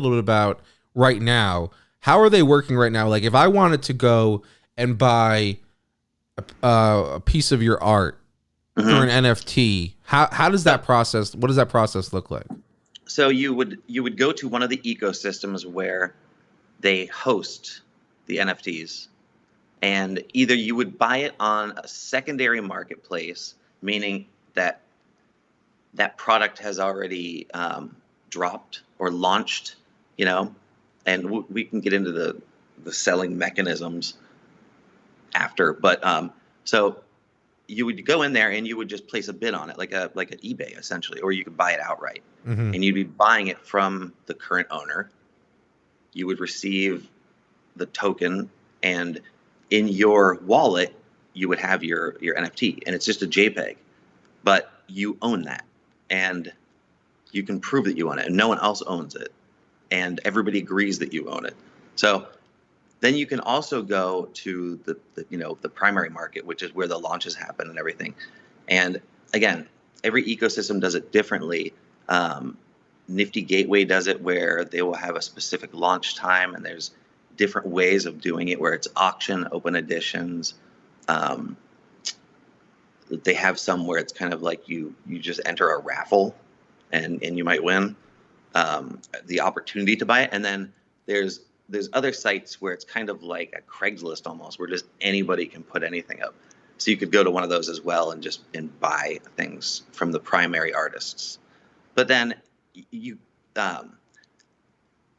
a little bit about right now. How are they working right now? Like if I wanted to go and buy a piece of your art through an Hmm. NFT, how does So, that process, what does that process look like? so you would go to one of the ecosystems where they host the NFTs, and either you would buy it on a secondary marketplace, meaning that that product has already dropped or launched, you know, and we can get into the selling mechanisms after. But so you would go in there and you would just place a bid on it, like an eBay essentially, or you could buy it outright, Hmm. and you'd be buying it from the current owner. You would receive the token, and in your wallet you would have your NFT, and it's just a JPEG, but you own that, and you can prove that you own it, and no one else owns it, and everybody agrees that you own it. So then you can also go to the primary market, which is where the launches happen and everything. And again, every ecosystem does it differently. Nifty Gateway does it where they will have a specific launch time, and there's different ways of doing it where it's auction, open editions. Um, they have some where it's kind of like you just enter a raffle, and you might win the opportunity to buy it. And then there's other sites where it's kind of like a Craigslist almost, where just anybody can put anything up. So you could go to one of those as well and just buy things from the primary artists. But then you um,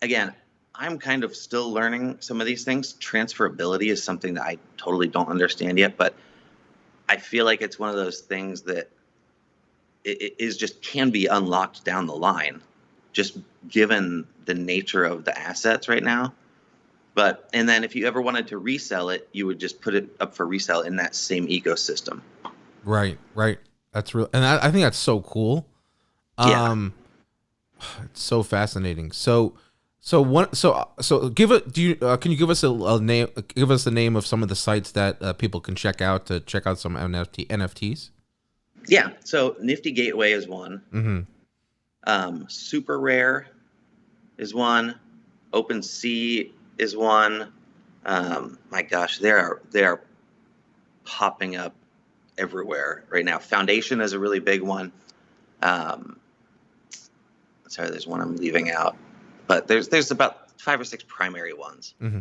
again, I'm kind of still learning some of these things. Transferability is something that I totally don't understand yet, but I feel like it's one of those things that it is just can be unlocked down the line, just given the nature of the assets right now. But and then if you ever wanted to resell it, you would just put it up for resale in that same ecosystem. Right, right. That's real, and I think that's so cool. Yeah. Um, it's so fascinating. So give it. Do you can you give us a name? Give us the name of some of the sites that people can check out to check out some NFTs. Yeah. So Nifty Gateway is one. Mm-hmm. Super Rare is one. OpenSea is one. My gosh, they are popping up everywhere right now. Foundation is a really big one. Um, Sorry, there's one I'm leaving out, but there's about 5 or 6 primary ones. Mm-hmm.